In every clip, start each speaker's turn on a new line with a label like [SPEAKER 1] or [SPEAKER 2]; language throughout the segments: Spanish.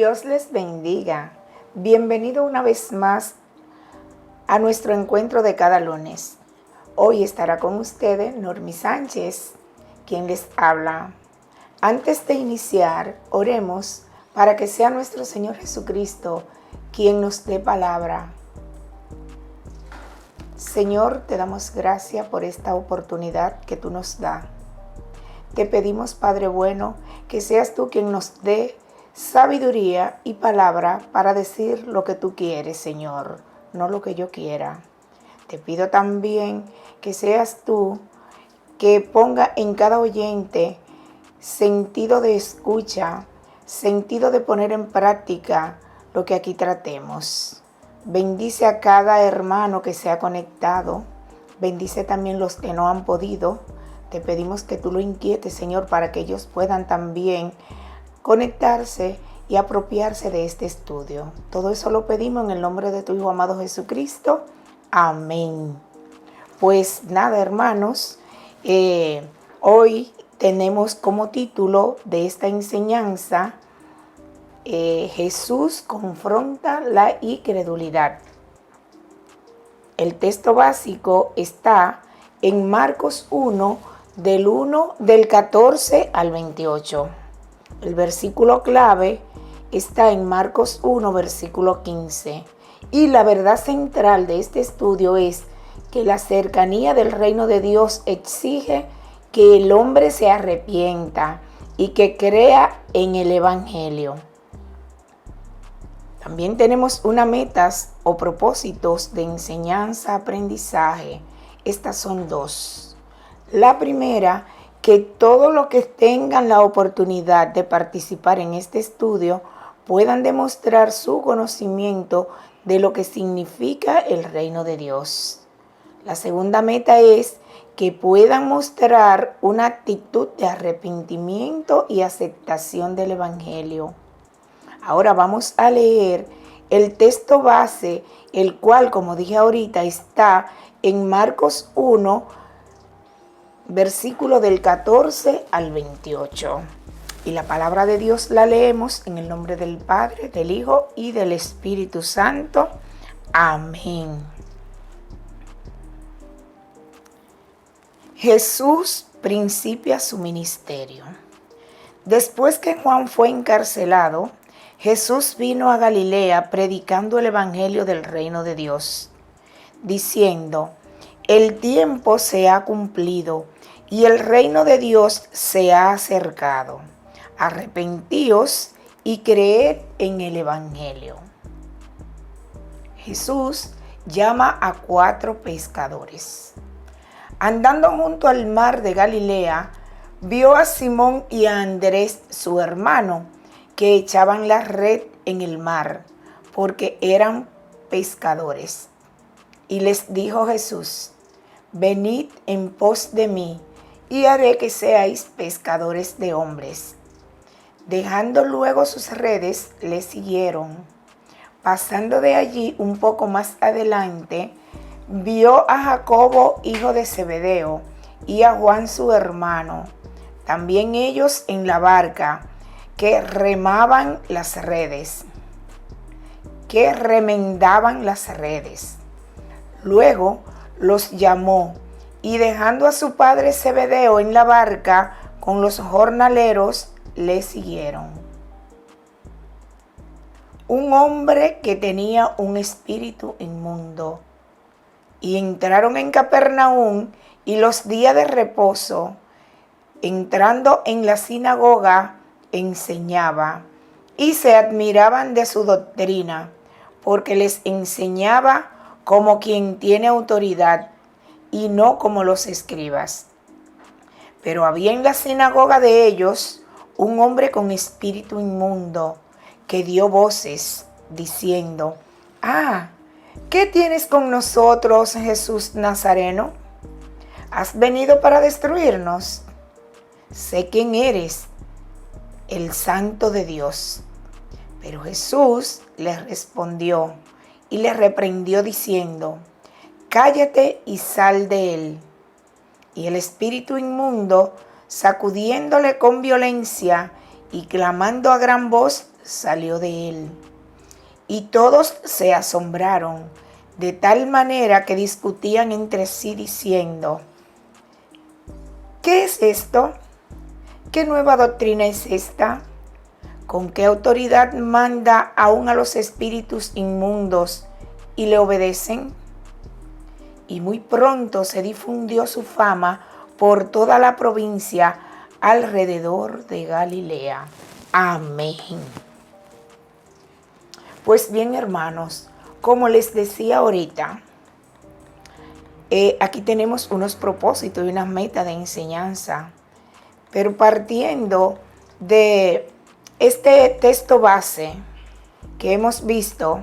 [SPEAKER 1] Dios les bendiga. Bienvenido una vez más a nuestro encuentro de cada lunes. Hoy estará con ustedes Normi Sánchez, quien les habla. Antes de iniciar, oremos para que sea nuestro Señor Jesucristo quien nos dé palabra. Señor, te damos gracias por esta oportunidad que tú nos das. Te pedimos, Padre bueno, que seas tú quien nos dé sabiduría y palabra para decir lo que tú quieres, Señor, no lo que yo quiera. Te pido también que seas tú que ponga en cada oyente sentido de escucha, sentido de poner en práctica lo que aquí tratemos. Bendice a cada hermano que se ha conectado. Bendice también los que no han podido. Te pedimos que tú lo inquietes, Señor, para que ellos puedan también conectarse y apropiarse de este estudio. Todo eso lo pedimos en el nombre de tu Hijo amado Jesucristo. Amén. Pues nada, hermanos, hoy tenemos como título de esta enseñanza, Jesús confronta la incredulidad. El texto básico está en Marcos 1, del 14 al 28. El versículo clave está en Marcos 1, versículo 15. Y la verdad central de este estudio es que la cercanía del reino de Dios exige que el hombre se arrepienta y que crea en el Evangelio. También tenemos unas metas o propósitos de enseñanza, aprendizaje. Estas son dos. La primera, que todos los que tengan la oportunidad de participar en este estudio puedan demostrar su conocimiento de lo que significa el reino de Dios. La segunda meta es que puedan mostrar una actitud de arrepentimiento y aceptación del Evangelio. Ahora vamos a leer el texto base, el cual, como dije ahorita, está en Marcos 1, versículo del 14 al 28. Y la palabra de Dios la leemos en el nombre del Padre, del Hijo y del Espíritu Santo. Amén. Jesús principia su ministerio. Después que Juan fue encarcelado, Jesús vino a Galilea predicando el evangelio del reino de Dios, diciendo: el tiempo se ha cumplido y el reino de Dios se ha acercado. Arrepentíos y creed en el evangelio. Jesús llama a 4 pescadores. Andando junto al mar de Galilea, vio a Simón y a Andrés, su hermano, que echaban la red en el mar, porque eran pescadores. Y les dijo Jesús: venid en pos de mí, y haré que seáis pescadores de hombres. Dejando luego sus redes, le siguieron. Pasando de allí un poco más adelante, vio a Jacobo, hijo de Zebedeo, y a Juan su hermano, también ellos en la barca, que remendaban las redes. Luego los llamó, y dejando a su padre Zebedeo en la barca con los jornaleros, le siguieron. Un hombre que tenía un espíritu inmundo. Y entraron en Capernaum, y los días de reposo, entrando en la sinagoga, enseñaba, y se admiraban de su doctrina, porque les enseñaba como quien tiene autoridad, y no como los escribas. Pero había en la sinagoga de ellos un hombre con espíritu inmundo, que dio voces, diciendo: ¿qué tienes con nosotros, Jesús Nazareno? ¿Has venido para destruirnos? Sé quién eres, el Santo de Dios. Pero Jesús les respondió y le reprendió diciendo: cállate y sal de él. Y el espíritu inmundo, sacudiéndole con violencia y clamando a gran voz, salió de él. Y todos se asombraron, de tal manera que discutían entre sí diciendo: ¿qué es esto? ¿Qué nueva doctrina es esta? ¿Con qué autoridad manda aún a los espíritus inmundos y le obedecen? Y muy pronto se difundió su fama por toda la provincia alrededor de Galilea. Amén. Pues bien, hermanos, como les decía ahorita, aquí tenemos unos propósitos y unas metas de enseñanza, pero partiendo de este texto base que hemos visto,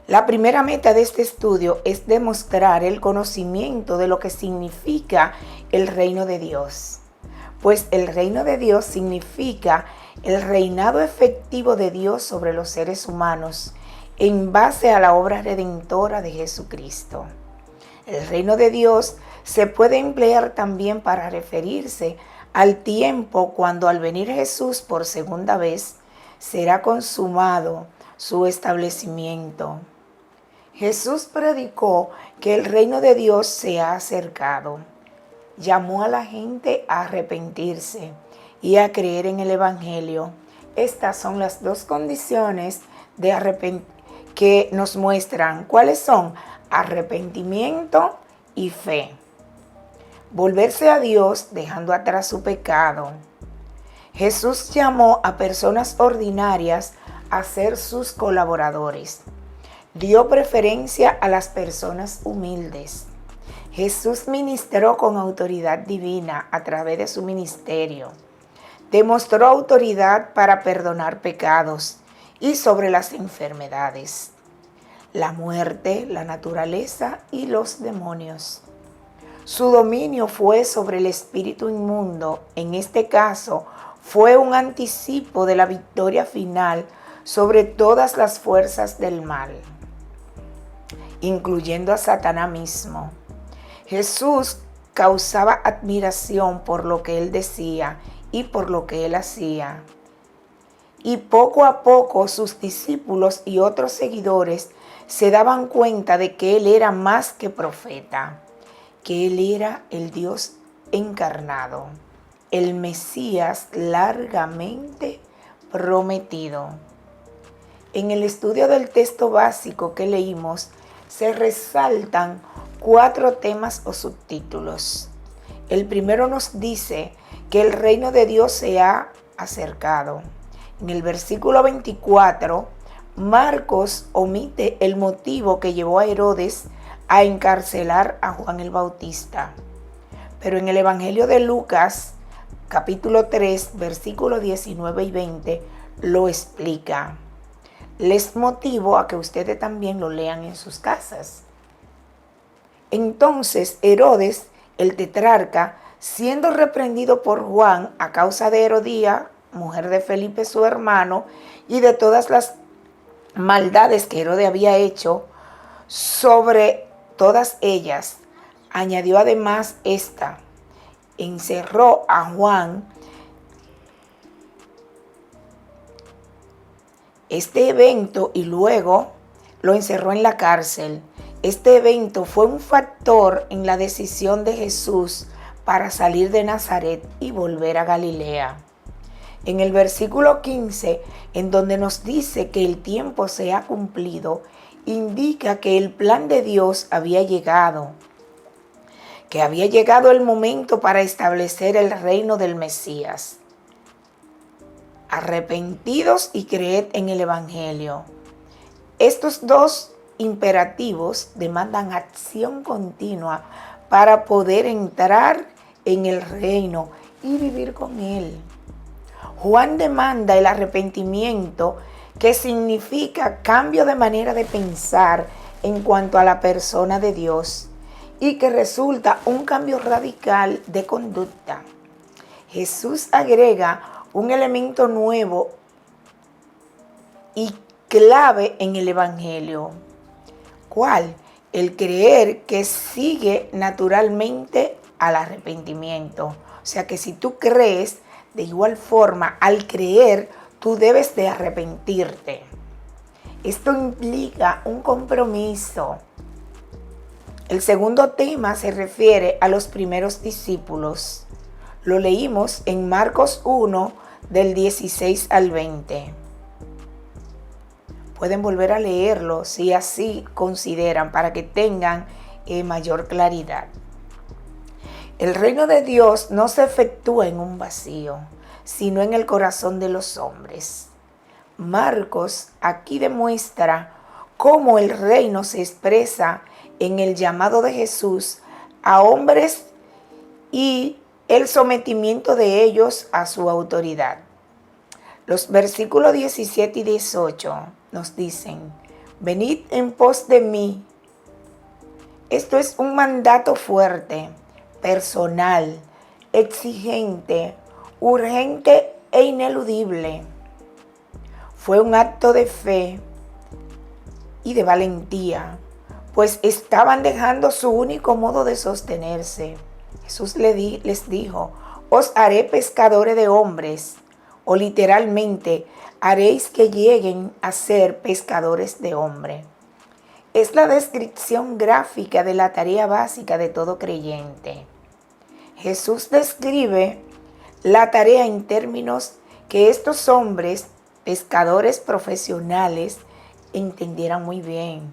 [SPEAKER 1] la primera meta de este estudio es demostrar el conocimiento de lo que significa el reino de Dios. Pues el reino de Dios significa el reinado efectivo de Dios sobre los seres humanos en base a la obra redentora de Jesucristo. El reino de Dios se puede emplear también para referirse al tiempo cuando al venir Jesús por segunda vez será consumado su establecimiento. Jesús predicó que el reino de Dios se ha acercado. Llamó a la gente a arrepentirse y a creer en el Evangelio. Estas son las dos condiciones que nos muestran cuáles son: arrepentimiento y fe. Volverse a Dios dejando atrás su pecado. Jesús llamó a personas ordinarias a ser sus colaboradores. Dio preferencia a las personas humildes. Jesús ministró con autoridad divina a través de su ministerio. Demostró autoridad para perdonar pecados y sobre las enfermedades, la muerte, la naturaleza y los demonios. Su dominio fue sobre el espíritu inmundo. En este caso, fue un anticipo de la victoria final sobre todas las fuerzas del mal, incluyendo a Satanás mismo. Jesús causaba admiración por lo que él decía y por lo que él hacía. Y poco a poco sus discípulos y otros seguidores se daban cuenta de que él era más que profeta, que él era el Dios encarnado, el Mesías largamente prometido. En el estudio del texto básico que leímos, se resaltan 4 temas o subtítulos. El primero nos dice que el reino de Dios se ha acercado. En el versículo 24, Marcos omite el motivo que llevó a Herodes a encarcelar a Juan el Bautista. Pero en el Evangelio de Lucas, capítulo 3, versículos 19 y 20, lo explica. Les motivo a que ustedes también lo lean en sus casas. Entonces Herodes, el tetrarca, siendo reprendido por Juan a causa de Herodía, mujer de Felipe su hermano, y de todas las maldades que Herodes había hecho, sobre todas ellas añadió además esta: encerró a Juan. Este evento, y luego lo encerró en la cárcel. Este evento fue un factor en la decisión de Jesús para salir de Nazaret y volver a Galilea. En el versículo 15, en donde nos dice que el tiempo se ha cumplido, indica que el plan de Dios había llegado, que había llegado el momento para establecer el reino del Mesías. Arrepentidos y creed en el Evangelio. Estos dos imperativos demandan acción continua para poder entrar en el reino y vivir con él. Juan demanda el arrepentimiento, que significa cambio de manera de pensar en cuanto a la persona de Dios y que resulta un cambio radical de conducta. Jesús agrega un elemento nuevo y clave en el Evangelio. ¿Cuál? El creer, que sigue naturalmente al arrepentimiento. O sea que si tú crees, De igual forma, al creer, tú debes de arrepentirte. Esto implica un compromiso. El segundo tema se refiere a los primeros discípulos. Lo leímos en Marcos 1, del 16 al 20. Pueden volver a leerlo si así consideran, para que tengan mayor claridad. El reino de Dios no se efectúa en un vacío, sino en el corazón de los hombres. Marcos aquí demuestra cómo el reino se expresa en el llamado de Jesús a hombres y el sometimiento de ellos a su autoridad. Los versículos 17 y 18 nos dicen: venid en pos de mí. Esto es un mandato fuerte, personal, exigente, urgente e ineludible. Fue un acto de fe y de valentía, pues estaban dejando su único modo de sostenerse. Jesús les dijo: os haré pescadores de hombres, o literalmente, haréis que lleguen a ser pescadores de hombres. Es la descripción gráfica de la tarea básica de todo creyente. Jesús describe la tarea en términos que estos hombres, pescadores profesionales, entendieran muy bien.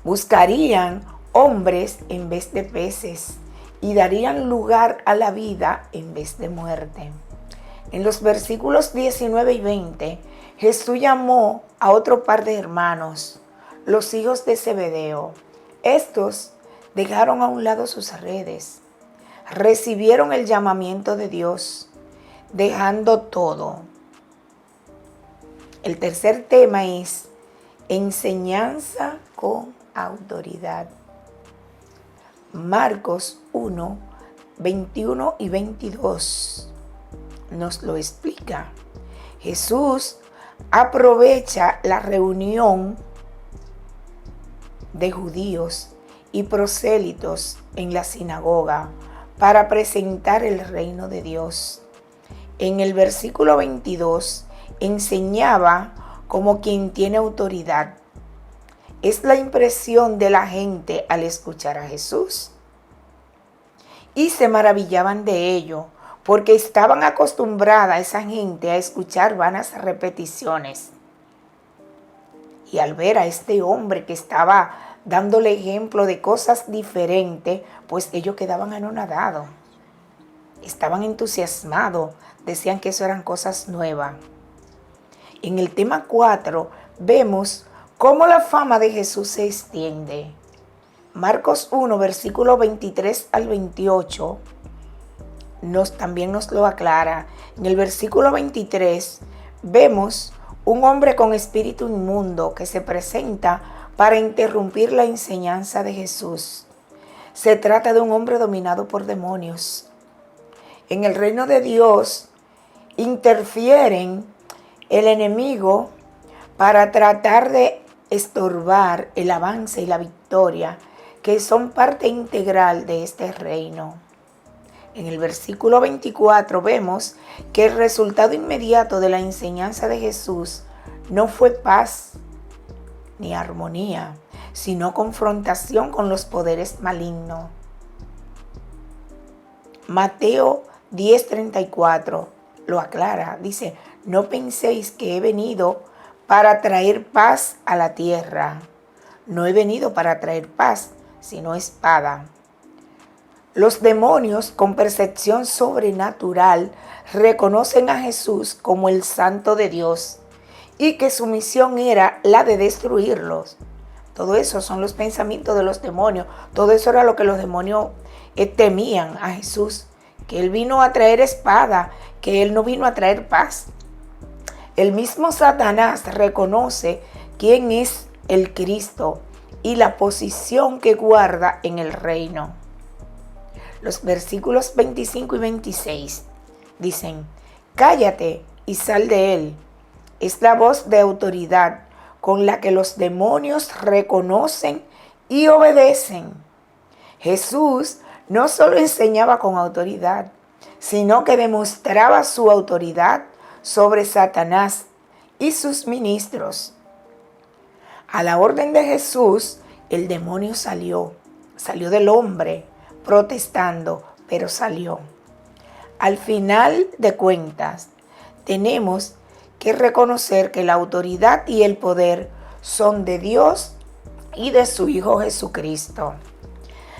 [SPEAKER 1] Buscarían hombres en vez de peces y darían lugar a la vida en vez de muerte. En los versículos 19 y 20, Jesús llamó a otro par de hermanos, los hijos de Zebedeo. Estos dejaron a un lado sus redes, recibieron el llamamiento de Dios, dejando todo. El tercer tema es enseñanza con autoridad. Marcos 1, 21 y 22 nos lo explica. Jesús aprovecha la reunión de judíos y prosélitos en la sinagoga para presentar el reino de Dios. En el versículo 22 enseñaba como quien tiene autoridad. Es la impresión de la gente al escuchar a Jesús. Y se maravillaban de ello, porque estaban acostumbrada esa gente a escuchar vanas repeticiones. Y al ver a este hombre que estaba dándole ejemplo de cosas diferentes, pues ellos quedaban anonadados. Estaban entusiasmados, decían que eso eran cosas nuevas. En el tema 4 vemos cómo la fama de Jesús se extiende. Marcos 1, versículo 23 al 28, también nos lo aclara. En el versículo 23 vemos un hombre con espíritu inmundo que se presenta para interrumpir la enseñanza de Jesús. Se trata de un hombre dominado por demonios. En el reino de Dios interfieren el enemigo para tratar de estorbar el avance y la victoria que son parte integral de este reino. En el versículo 24 vemos que el resultado inmediato de la enseñanza de Jesús no fue paz ni armonía, sino confrontación con los poderes malignos. Mateo 10:34 lo aclara, dice: no penséis que he venido para traer paz a la tierra. No he venido para traer paz, sino espada. Los demonios, con percepción sobrenatural, reconocen a Jesús como el Santo de Dios y que su misión era la de destruirlos. Todo eso son los pensamientos de los demonios. Todo eso era lo que los demonios temían a Jesús, que Él vino a traer espada, que Él no vino a traer paz. El mismo Satanás reconoce quién es el Cristo y la posición que guarda en el reino. Los versículos 25 y 26 dicen: cállate y sal de él. Es la voz de autoridad con la que los demonios reconocen y obedecen. Jesús no solo enseñaba con autoridad, sino que demostraba su autoridad sobre Satanás y sus ministros. A la orden de Jesús, el demonio salió del hombre protestando, pero salió. Al final de cuentas, tenemos que reconocer que la autoridad y el poder son de Dios y de su Hijo Jesucristo.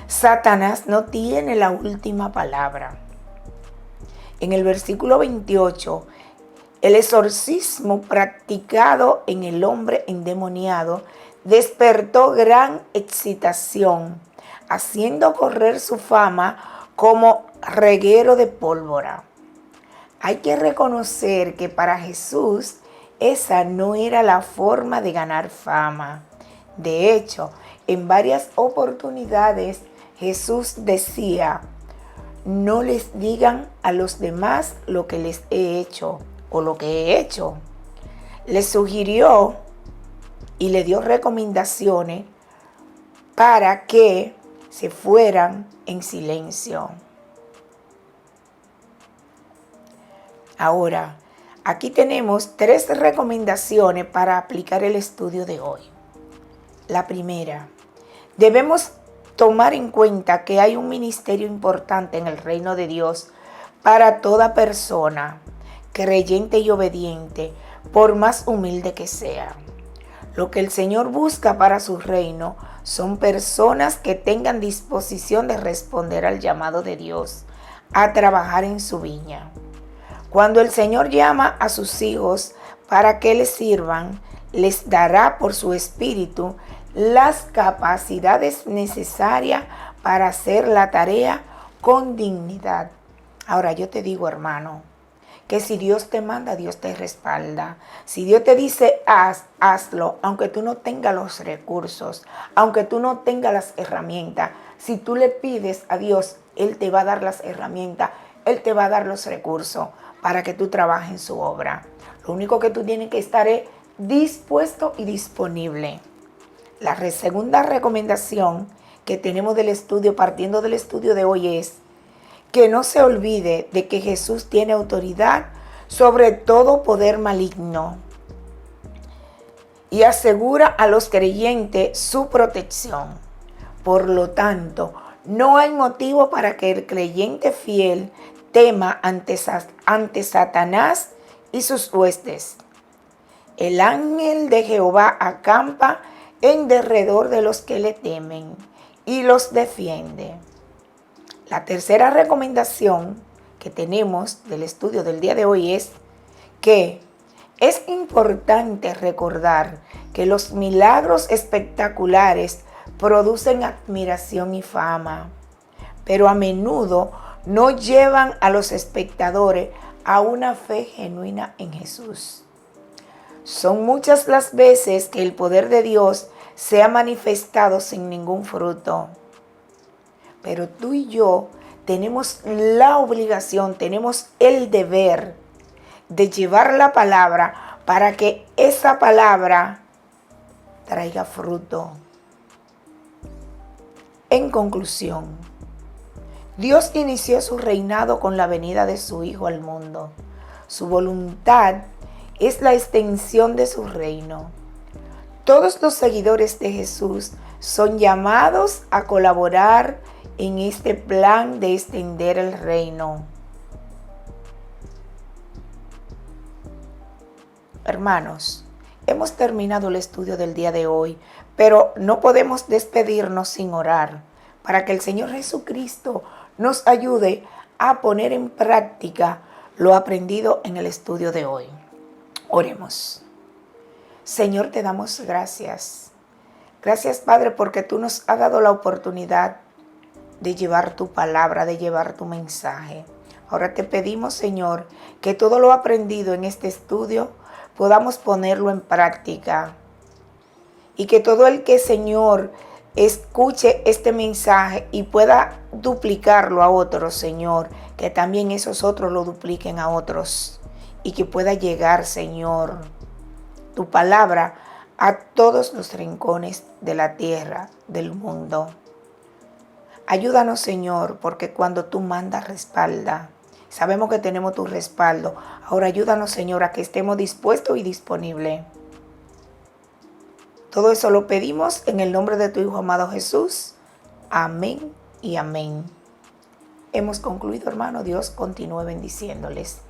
[SPEAKER 1] Satanás no tiene la última palabra. En el versículo 28, el exorcismo practicado en el hombre endemoniado despertó gran excitación, haciendo correr su fama como reguero de pólvora. Hay que reconocer que para Jesús esa no era la forma de ganar fama. De hecho, en varias oportunidades Jesús decía: no les digan a los demás lo que les he hecho o lo que he hecho. Les sugirió y le dio recomendaciones para que se fueran en silencio. Ahora, aquí tenemos 3 recomendaciones para aplicar el estudio de hoy. La primera, debemos tomar en cuenta que hay un ministerio importante en el reino de Dios para toda persona, creyente y obediente, por más humilde que sea. Lo que el Señor busca para su reino son personas que tengan disposición de responder al llamado de Dios, a trabajar en su viña. Cuando el Señor llama a sus hijos para que les sirvan, les dará por su espíritu las capacidades necesarias para hacer la tarea con dignidad. Ahora yo te digo, hermano, que si Dios te manda, Dios te respalda. Si Dios te dice hazlo, aunque tú no tengas los recursos, aunque tú no tengas las herramientas. Si tú le pides a Dios, Él te va a dar las herramientas, Él te va a dar los recursos para que tú trabajes en su obra. Lo único que tú tienes que estar es dispuesto y disponible. La segunda recomendación que tenemos del estudio, partiendo del estudio de hoy, es que no se olvide de que Jesús tiene autoridad sobre todo poder maligno y asegura a los creyentes su protección. Por lo tanto, no hay motivo para que el creyente fiel tema ante Satanás y sus huestes. El ángel de Jehová acampa en derredor de los que le temen y los defiende. La tercera recomendación que tenemos del estudio del día de hoy es que es importante recordar que los milagros espectaculares producen admiración y fama, pero a menudo no llevan a los espectadores a una fe genuina en Jesús. Son muchas las veces que el poder de Dios se ha manifestado sin ningún fruto. Pero tú y yo tenemos la obligación, tenemos el deber de llevar la palabra para que esa palabra traiga fruto. En conclusión, Dios inició su reinado con la venida de su Hijo al mundo. Su voluntad es la extensión de su reino. Todos los seguidores de Jesús son llamados a colaborar en este plan de extender el reino. Hermanos, hemos terminado el estudio del día de hoy, pero no podemos despedirnos sin orar para que el Señor Jesucristo nos ayude a poner en práctica lo aprendido en el estudio de hoy. Oremos. Señor, te damos gracias. Gracias, Padre, porque tú nos has dado la oportunidad de llevar tu palabra, de llevar tu mensaje. Ahora te pedimos, Señor, que todo lo aprendido en este estudio podamos ponerlo en práctica. Y que todo el que, Señor, escuche este mensaje y pueda duplicarlo a otros, Señor, que también esos otros lo dupliquen a otros. Y que pueda llegar, Señor, tu palabra a todos los rincones de la tierra, del mundo. Ayúdanos, Señor, porque cuando tú mandas, respalda. Sabemos que tenemos tu respaldo. Ahora ayúdanos, Señor, a que estemos dispuestos y disponibles. Todo eso lo pedimos en el nombre de tu Hijo amado Jesús. Amén y amén. Hemos concluido, hermano. Dios continúe bendiciéndoles.